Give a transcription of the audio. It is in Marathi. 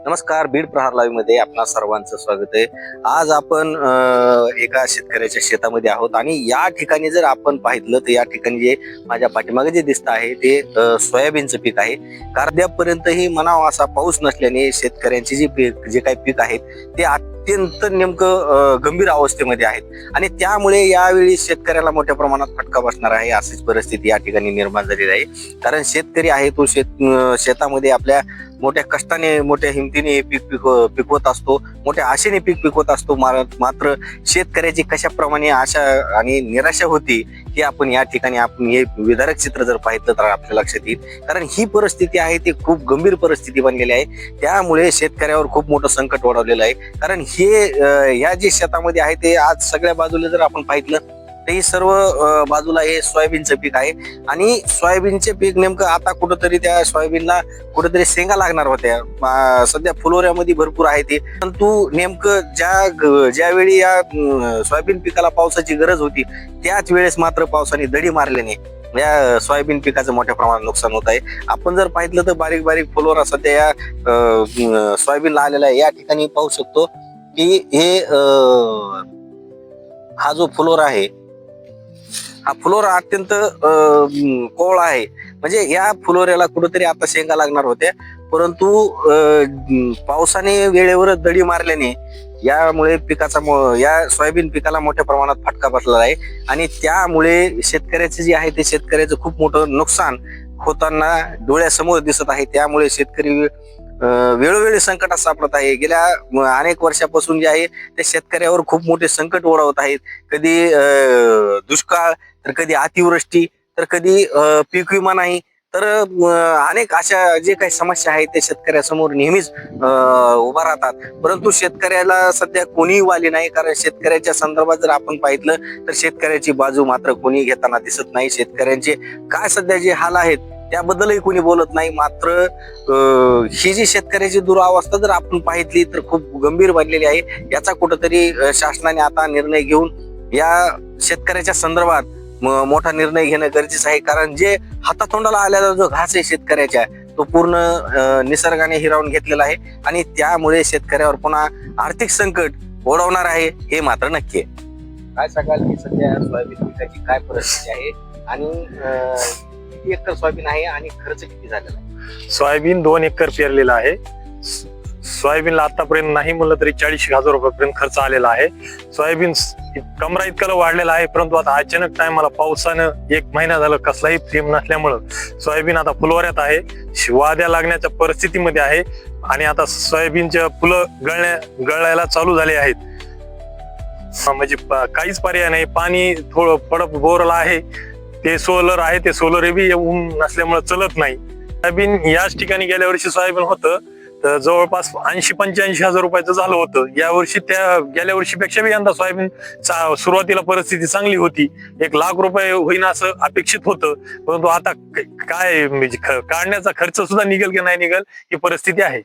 नमस्कार, बीड प्रहार लाईव्ह मध्ये आपणा सर्वांचं स्वागत आहे। आज आपण एका शेतकऱ्याच्या शेतामध्ये आहोत आणि या ठिकाणी जर आपण पाहिलं तर या ठिकाणी जे माझ्या पाठीमागे जे दिसत आहे ते सोयाबीनचं पीक आहे। कार्द्यापर्यंतही म्हणावा असा पाऊस नसल्याने शेतकऱ्यांची जे काही पीक आहेत ते अत्यंत नेमकं गंभीर अवस्थेमध्ये आहेत आणि त्यामुळे यावेळी शेतकऱ्याला मोठ्या प्रमाणात फटका बसणार आहे अशीच परिस्थिती या ठिकाणी निर्माण झालेली आहे। कारण शेतकरी आहे तो शेतामध्ये आपल्या मोठ्या कष्टाने मोठ्या हिमतीने पीक पिकवत असतो, मोठ्या आशेने पीक पिकवत असतो। मात्र शेतकऱ्याची कशाप्रमाणे आशा आणि निराशा होती ही आपण या ठिकाणी आपण हे विदारक चित्र जर पाहिलं तर आपल्या लक्षात येईल। कारण ही परिस्थिती आहे ती खूप गंभीर परिस्थिती बनलेली आहे, त्यामुळे शेतकऱ्यावर खूप मोठं संकट ओढवलेलं आहे। कारण हे या जे शेतामध्ये आहे ते आज सगळ्या बाजूला जर आपण पाहिलं ते सर्व बाजूला हे सोयाबीनचं पीक आहे आणि सोयाबीनचे पीक नेमकं आता कुठंतरी त्या सोयाबीनला कुठेतरी शेंगा लागणार होत्या। सध्या फुलोऱ्यामध्ये भरपूर आहे ते, परंतु नेमकं ज्यावेळी या सोयाबीन पिकाला पावसाची गरज होती त्याच वेळेस मात्र पावसाने दडी मारल्याने या सोयाबीन पिकाचं मोठ्या प्रमाणात नुकसान होत आहे। आपण जर पाहिलं तर बारीक बारीक फुलोरा सध्या या सोयाबीनला आलेला आहे। या ठिकाणी पाहू शकतो की हे हा जो फुलोरा आहे हा फुलोरा अत्यंत कोवळा आहे, म्हणजे या फुलोऱ्याला कुठेतरी आता शेंगा लागणार होत्या, परंतु पावसाने वेळेवर दडी मारल्याने यामुळे या सोयाबीन पिकाला मोठ्या प्रमाणात फटका बसलेला आहे आणि त्यामुळे शेतकऱ्याचे जे आहे ते शेतकऱ्याचं खूप मोठं नुकसान होताना डोळ्यासमोर दिसत आहे। त्यामुळे शेतकरी वेळोवेळी संकटात सापडत आहे। गेल्या अनेक वर्षापासून जे आहे ते शेतकऱ्यावर खूप मोठे संकट ओढवत आहेत। कधी दुष्काळ, तर कधी अतिवृष्टी, तर कधी पीक विमा नाही, तर अनेक अशा जे काही समस्या आहेत ते शेतकऱ्यासमोर नेहमीच उभा राहतात। परंतु शेतकऱ्याला सध्या कोणीही वाली नाही, कारण शेतकऱ्याच्या संदर्भात जर आपण पाहिलं तर शेतकऱ्याची बाजू मात्र कोणी घेताना दिसत नाही। शेतकऱ्यांचे काय सध्या जे हाल आहेत त्याबद्दलही कोणी बोलत नाही। मात्र ही जी शेतकऱ्याची दुरावस्था जर आपण पाहितली तर खूप गंभीर बनलेली आहे। याचा कुठंतरी शासनाने आता निर्णय घेऊन या शेतकऱ्याच्या संदर्भात मोठा निर्णय घेणं गरजेचं आहे। कारण जे हातातोंडाला आलेला जो घास आहे शेतकऱ्याच्या तो पूर्ण निसर्गाने हिरावून घेतलेला आहे आणि त्यामुळे शेतकऱ्यावर पुन्हा आर्थिक संकट ओढवणार आहे हे मात्र नक्की आहे। काय सांगाल की सध्या सोयाबीन पिकाची काय परिस्थिती आहे आणि किती एकर सोयाबीन आहे आणि खर्च किती झालेला आहे? सोयाबीन 2 एकर पेरलेला आहे। सोयाबीनला आतापर्यंत नाही म्हणलं तरी 40,000 रुपयापर्यंत खर्च आलेला आहे। सोयाबीन कमरा इतकं वाढलेला आहे, परंतु आता अचानक टायमाला पावसानं 1 महिना झालं कसलाही थेंब नसल्यामुळं सोयाबीन आता फुलवाऱ्यात आहे, वाद्या लागण्याच्या परिस्थितीमध्ये आहे आणि आता सोयाबीनच्या फुलं गळायला चालू झाले आहेत। म्हणजे काहीच पर्याय नाही, पाणी थोडं पडप बोरला आहे, ते सोलर आहे, ते सोलर बी ऊन नसल्यामुळे चलत नाही। सोयाबीन याच ठिकाणी गेल्या वर्षी सोयाबीन होतं तर जवळपास 80-85,000 रुपयाचं झालं होतं। या वर्षी त्या गेल्या वर्षीपेक्षा बी यंदा सोयाबीन सुरुवातीला परिस्थिती चांगली होती, 1 लाख रुपये होईन असं अपेक्षित होतं, परंतु आता काय म्हणजे काढण्याचा खर्च सुद्धा निघेल की नाही निघेल ही परिस्थिती आहे।